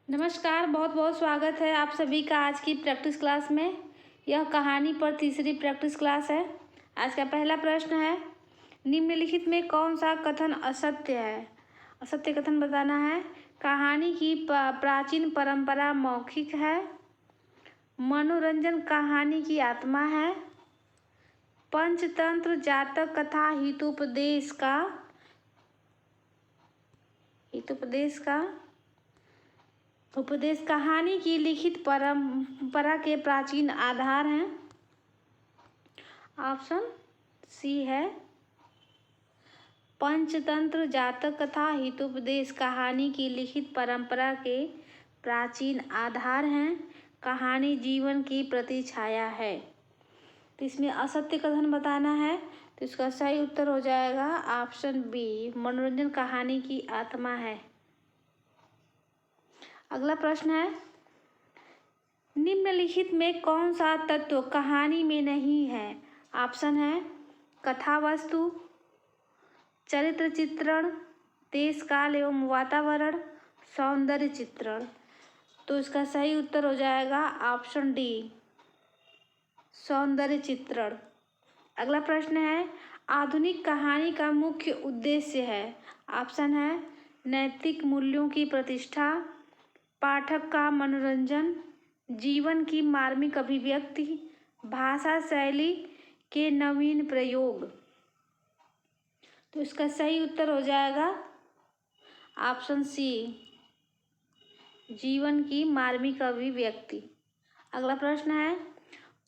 नमस्कार, बहुत बहुत स्वागत है आप सभी का आज की प्रैक्टिस क्लास में। यह कहानी पर तीसरी प्रैक्टिस क्लास है। आज का पहला प्रश्न है, निम्नलिखित में कौन सा कथन असत्य है? असत्य कथन बताना है। कहानी की प्राचीन परंपरा मौखिक है। मनोरंजन कहानी की आत्मा है। पंचतंत्र जातक कथा हितोपदेश का उपदेश कहानी की लिखित परंपरा के प्राचीन आधार हैं। ऑप्शन सी है। पंचतंत्र जातक कथा हितोपदेश कहानी की लिखित परंपरा के प्राचीन आधार हैं। कहानी जीवन की प्रतिछाया है। तो इसमें असत्य कथन बताना है, तो इसका सही उत्तर हो जाएगा ऑप्शन बी, मनोरंजन कहानी की आत्मा है। अगला प्रश्न है, निम्नलिखित में कौन सा तत्व कहानी में नहीं है? ऑप्शन है कथा वस्तु, चरित्र चित्रण, देश काल एवं वातावरण, सौंदर्य चित्रण। तो इसका सही उत्तर हो जाएगा ऑप्शन डी, सौंदर्य चित्रण। अगला प्रश्न है, आधुनिक कहानी का मुख्य उद्देश्य है? ऑप्शन है नैतिक मूल्यों की प्रतिष्ठा, पाठक का मनोरंजन, जीवन की मार्मिक अभिव्यक्ति, भाषा शैली के नवीन प्रयोग। तो इसका सही उत्तर हो जाएगा ऑप्शन सी, जीवन की मार्मिक अभिव्यक्ति। अगला प्रश्न है,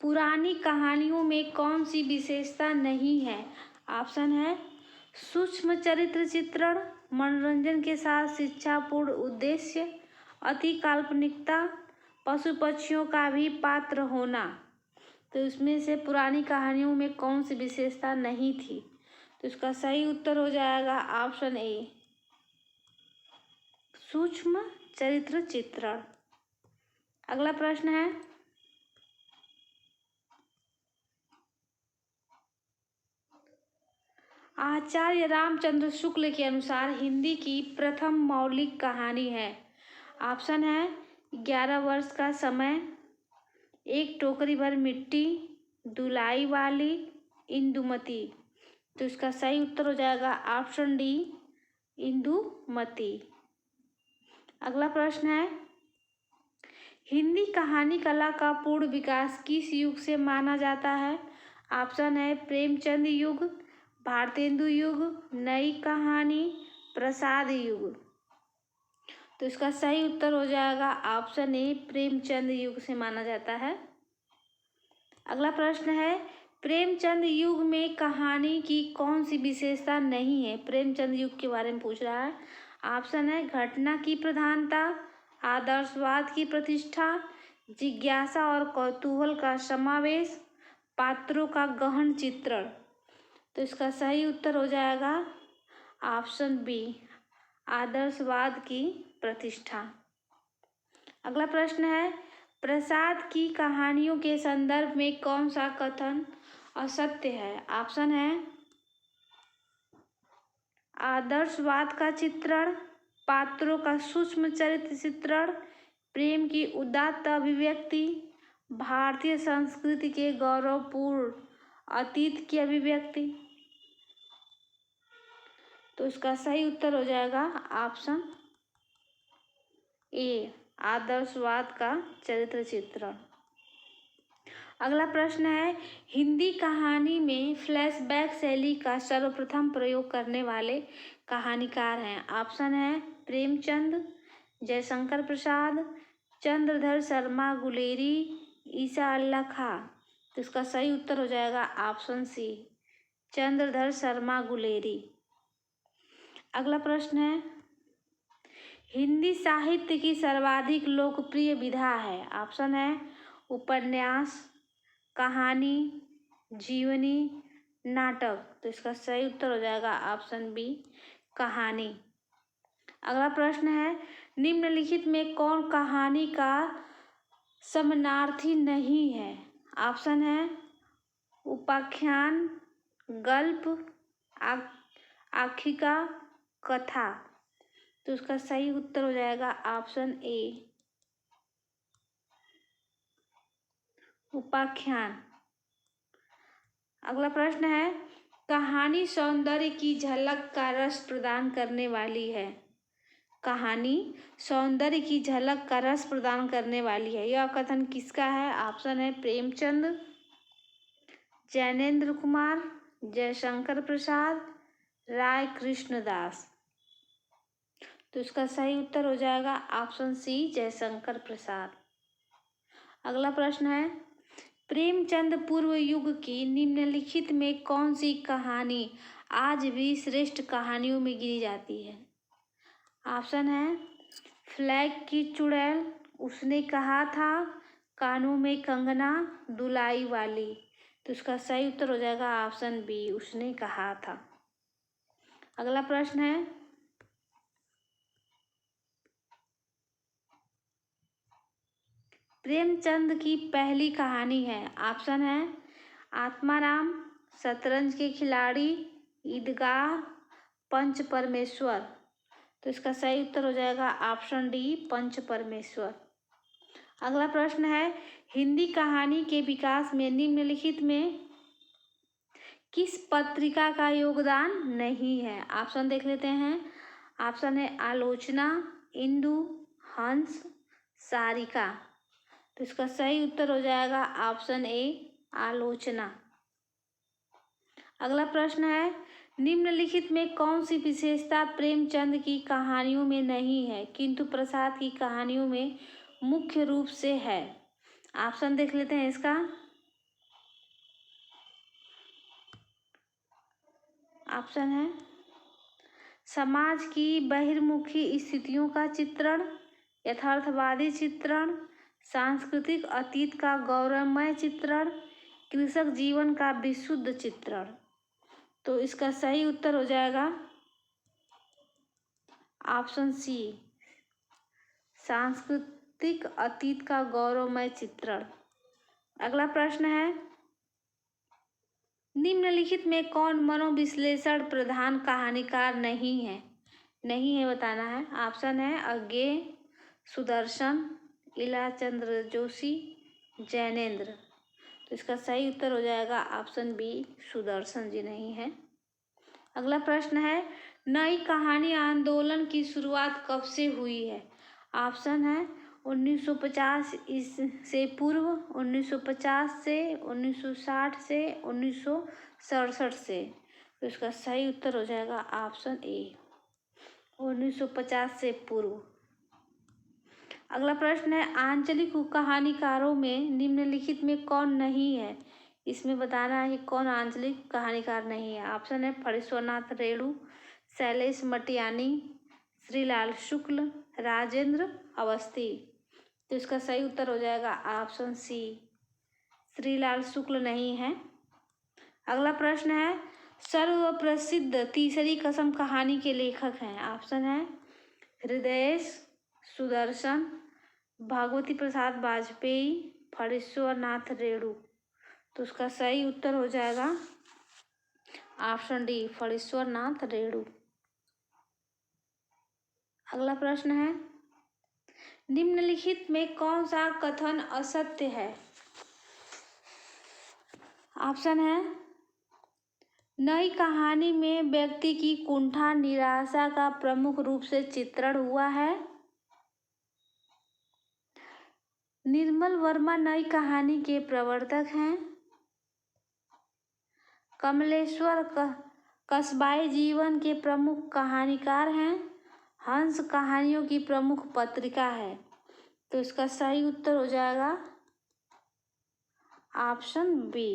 पुरानी कहानियों में कौन सी विशेषता नहीं है? ऑप्शन है सूक्ष्म चरित्र चित्रण, मनोरंजन के साथ शिक्षापूर्ण उद्देश्य, अति काल्पनिकता, पशु पक्षियों का भी पात्र होना। तो इसमें से पुरानी कहानियों में कौन सी विशेषता नहीं थी? तो इसका सही उत्तर हो जाएगा ऑप्शन ए, सूक्ष्म चरित्र चित्रण। अगला प्रश्न है, आचार्य रामचंद्र शुक्ल के अनुसार हिंदी की प्रथम मौलिक कहानी है? ऑप्शन है 11 वर्ष का समय, एक टोकरी भर मिट्टी, दुलाई वाली, इंदुमती। तो इसका सही उत्तर हो जाएगा ऑप्शन डी, इंदुमती। अगला प्रश्न है, हिंदी कहानी कला का पूर्ण विकास किस युग से माना जाता है? ऑप्शन है प्रेमचंद युग, भारतेंदु युग, नई कहानी, प्रसाद युग। तो इसका सही उत्तर हो जाएगा ऑप्शन ए, प्रेमचंद युग से माना जाता है। अगला प्रश्न है, प्रेमचंद युग में कहानी की कौन सी विशेषता नहीं है? प्रेमचंद युग के बारे में पूछ रहा है। ऑप्शन है घटना की प्रधानता, आदर्शवाद की प्रतिष्ठा, जिज्ञासा और कौतूहल का समावेश, पात्रों का गहन चित्रण। तो इसका सही उत्तर हो जाएगा ऑप्शन बी, आदर्शवाद की प्रतिष्ठा। अगला प्रश्न है, प्रसाद की कहानियों के संदर्भ में कौन सा कथन असत्य है? ऑप्शन है आदर्शवाद का चित्रण, पात्रों का सूक्ष्म चरित्र चित्रण, प्रेम की उदात्त अभिव्यक्ति, भारतीय संस्कृति के गौरवपूर्ण अतीत की अभिव्यक्ति। तो इसका सही उत्तर हो जाएगा ऑप्शन ए, आदर्शवाद का चरित्र चित्रण। अगला प्रश्न है, हिंदी कहानी में फ्लैशबैक शैली का सर्वप्रथम प्रयोग करने वाले कहानीकार हैं? ऑप्शन है प्रेमचंद, जयशंकर प्रसाद, चंद्रधर शर्मा गुलेरी, ईसा अल्लाह खां। तो इसका सही उत्तर हो जाएगा ऑप्शन सी, चंद्रधर शर्मा गुलेरी। अगला प्रश्न है, हिंदी साहित्य की सर्वाधिक लोकप्रिय विधा है? ऑप्शन है उपन्यास, कहानी, जीवनी, नाटक। तो इसका सही उत्तर हो जाएगा ऑप्शन बी, कहानी। अगला प्रश्न है, निम्नलिखित में कौन कहानी का समानार्थी नहीं है? ऑप्शन है उपाख्यान, गल्प, आख्यायिका, कथा। तो उसका सही उत्तर हो जाएगा ऑप्शन ए, उपाख्यान। अगला प्रश्न है, कहानी सौंदर्य की झलक का रस प्रदान करने वाली है। कहानी सौंदर्य की झलक का रस प्रदान करने वाली है, यह कथन किसका है? ऑप्शन है प्रेमचंद, जैनेन्द्र कुमार, जयशंकर प्रसाद, राय कृष्णदास। तो इसका सही उत्तर हो जाएगा ऑप्शन सी, जयशंकर प्रसाद। अगला प्रश्न है, प्रेमचंद पूर्व युग की निम्नलिखित में कौन सी कहानी आज भी श्रेष्ठ कहानियों में गिनी जाती है? ऑप्शन है फ्लैग की चुड़ैल, उसने कहा था, कानों में कंगना, दुलाई वाली। तो इसका सही उत्तर हो जाएगा ऑप्शन बी, उसने कहा था। अगला प्रश्न है, प्रेमचंद की पहली कहानी है। ऑप्शन है आत्माराम, शतरंज के खिलाड़ी, ईदगाह, पंच परमेश्वर। तो इसका सही उत्तर हो जाएगा ऑप्शन डी, पंच परमेश्वर। अगला प्रश्न है, हिंदी कहानी के विकास में निम्नलिखित में किस पत्रिका का योगदान नहीं है? ऑप्शन देख लेते हैं। ऑप्शन है आलोचना, इंदु, हंस, सारिका। तो इसका सही उत्तर हो जाएगा ऑप्शन ए, आलोचना। अगला प्रश्न है, निम्नलिखित में कौन सी विशेषता प्रेमचंद की कहानियों में नहीं है किंतु प्रसाद की कहानियों में मुख्य रूप से है? ऑप्शन देख लेते हैं इसका। ऑप्शन है समाज की बहिर्मुखी स्थितियों का चित्रण, यथार्थवादी चित्रण, सांस्कृतिक अतीत का गौरवमय चित्रण, कृषक जीवन का विशुद्ध चित्रण। तो इसका सही उत्तर हो जाएगा ऑप्शन सी, सांस्कृतिक अतीत का गौरवमय चित्रण। अगला प्रश्न है, निम्नलिखित में कौन मनोविश्लेषण प्रधान कहानीकार नहीं है? नहीं है बताना है। ऑप्शन है अज्ञेय, सुदर्शन, इलाचंद्र जोशी, जैनेन्द्र। तो इसका सही उत्तर हो जाएगा ऑप्शन बी, सुदर्शन जी नहीं है। अगला प्रश्न है, नई कहानी आंदोलन की शुरुआत कब से हुई है? ऑप्शन है 1950 से पूर्व, 1950 से, 1960 से, 1967 से। तो इसका सही उत्तर हो जाएगा ऑप्शन ए, 1950 से पूर्व। अगला प्रश्न है, आंचलिक कहानीकारों में निम्नलिखित में कौन नहीं है? इसमें बताना है कि कौन आंचलिक कहानीकार नहीं है। ऑप्शन है फणीश्वरनाथ रेणु, शैलेश मटियानी, श्रीलाल शुक्ल, राजेंद्र अवस्थी। तो इसका सही उत्तर हो जाएगा ऑप्शन सी, श्रीलाल शुक्ल नहीं है। अगला प्रश्न है, सर्वप्रसिद्ध तीसरी कसम कहानी के लेखक हैं। ऑप्शन है हृदयेश, सुदर्शन, भगवती प्रसाद वाजपेयी, फणीश्वरनाथ रेणु। तो उसका सही उत्तर हो जाएगा ऑप्शन डी, फणीश्वरनाथ रेणु। अगला प्रश्न है, निम्नलिखित में कौन सा कथन असत्य है? ऑप्शन है नई कहानी में व्यक्ति की कुंठा निराशा का प्रमुख रूप से चित्रण हुआ है। निर्मल वर्मा नई कहानी के प्रवर्तक हैं। कमलेश्वर कस्बाई जीवन के प्रमुख कहानीकार हैं। हंस कहानियों की प्रमुख पत्रिका है। तो इसका सही उत्तर हो जाएगा ऑप्शन बी।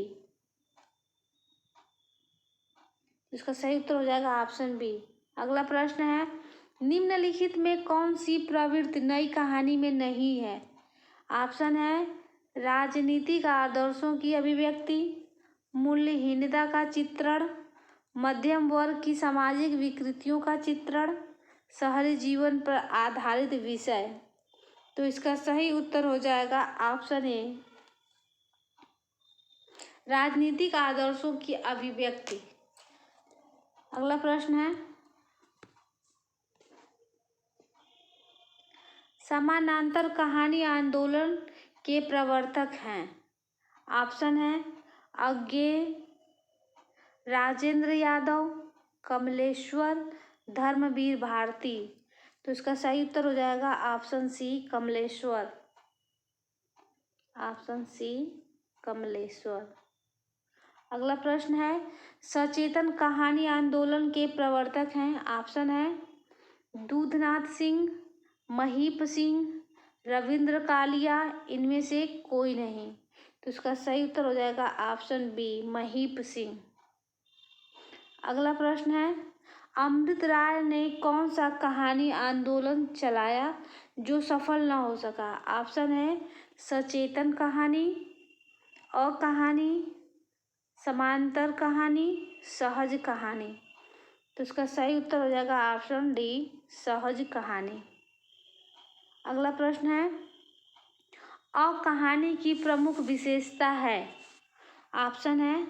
इसका सही उत्तर हो जाएगा ऑप्शन बी। अगला प्रश्न है, निम्नलिखित में कौन सी प्रवृत्ति नई कहानी में नहीं है? ऑप्शन है राजनीतिक आदर्शों की अभिव्यक्ति, मूल्यहीनता का चित्रण, मध्यम वर्ग की सामाजिक विकृतियों का चित्रण, शहरी जीवन पर आधारित विषय। तो इसका सही उत्तर हो जाएगा ऑप्शन ए, राजनीतिक आदर्शों की अभिव्यक्ति। अगला प्रश्न है, समानांतर कहानी आंदोलन के प्रवर्तक हैं? ऑप्शन है अज्ञेय, राजेंद्र यादव, कमलेश्वर, धर्मवीर भारती। तो इसका सही उत्तर हो जाएगा option C Kamleshwar. Option C Kamleshwar. अगला प्रश्न है सचेतन कहानी आंदोलन के प्रवर्तक हैं? ऑप्शन है दूधनाथ सिंह, महीप सिंह, रविंद्र कालिया, इनमें से कोई नहीं। तो इसका सही उत्तर हो जाएगा ऑप्शन बी महीप सिंह। अगला प्रश्न है अमृत राय ने कौन सा कहानी आंदोलन चलाया जो सफल न हो सका? ऑप्शन है सचेतन कहानी, अकहानी, समांतर कहानी, सहज कहानी। तो इसका सही उत्तर हो जाएगा ऑप्शन डी सहज कहानी। अगला प्रश्न है अकहानी की प्रमुख विशेषता है? ऑप्शन है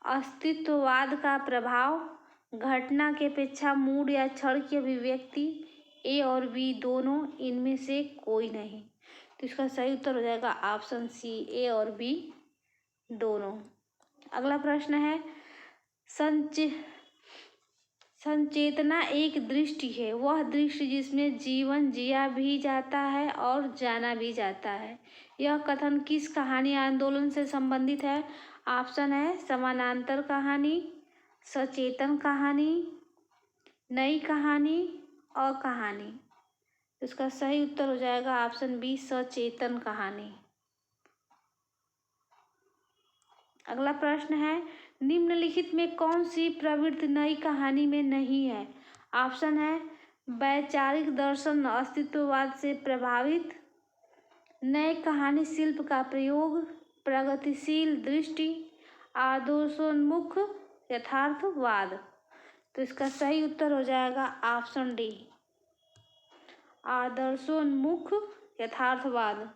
अस्तित्ववाद का प्रभाव, घटना के अपेक्षा मूड या क्षण की अभिव्यक्ति, ए और बी दोनों, इनमें से कोई नहीं। तो इसका सही उत्तर हो जाएगा ऑप्शन सी ए और बी दोनों। अगला प्रश्न है संचेतना एक दृष्टि है, वह दृष्टि जिसमें जीवन जिया भी जाता है और जाना भी जाता है। यह कथन किस कहानी आंदोलन से संबंधित है? ऑप्शन है समानांतर कहानी, सचेतन कहानी, नई कहानी, अकहानी। इसका सही उत्तर हो जाएगा ऑप्शन बी सचेतन कहानी। अगला प्रश्न है निम्नलिखित में कौन सी प्रवृत्ति नई कहानी में नहीं है? ऑप्शन है वैचारिक दर्शन अस्तित्ववाद से प्रभावित, नए कहानी शिल्प का प्रयोग, प्रगतिशील दृष्टि, आदर्शोन्मुख यथार्थवाद। तो इसका सही उत्तर हो जाएगा ऑप्शन डी आदर्शोन्मुख यथार्थवाद।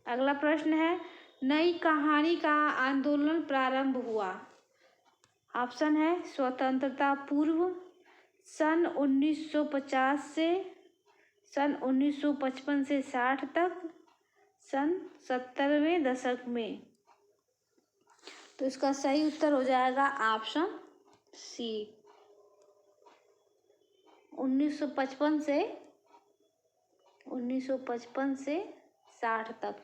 अगला प्रश्न है नई कहानी का आंदोलन प्रारंभ हुआ? ऑप्शन है स्वतंत्रता पूर्व, सन 1950 से सन 1955 से 60 तक, सन 70वें दशक में। तो इसका सही उत्तर हो जाएगा ऑप्शन सी 1955 से 60 तक।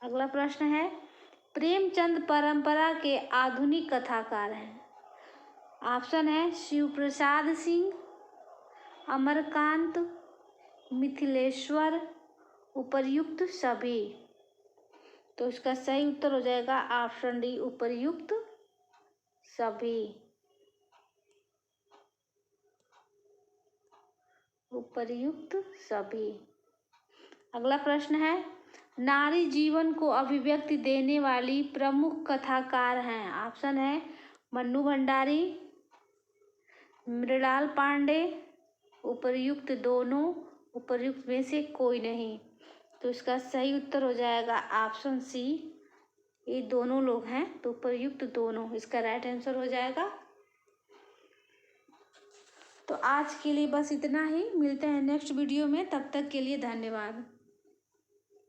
अगला प्रश्न है प्रेमचंद परंपरा के आधुनिक कथाकार हैं? ऑप्शन है शिव प्रसाद सिंह, अमरकांत, मिथिलेश्वर, उपर्युक्त सभी। तो इसका सही उत्तर हो जाएगा ऑप्शन डी उपर्युक्त सभी। उपर्युक्त सभी। अगला प्रश्न है नारी जीवन को अभिव्यक्ति देने वाली प्रमुख कथाकार हैं? ऑप्शन है मन्नू भंडारी, मृणाल पांडे, उपर्युक्त दोनों, उपर्युक्त में से कोई नहीं। तो इसका सही उत्तर हो जाएगा ऑप्शन सी ये दोनों लोग हैं। तो उपर्युक्त दोनों इसका राइट आंसर हो जाएगा। तो आज के लिए बस इतना ही, मिलते हैं नेक्स्ट वीडियो में, तब तक के लिए धन्यवाद।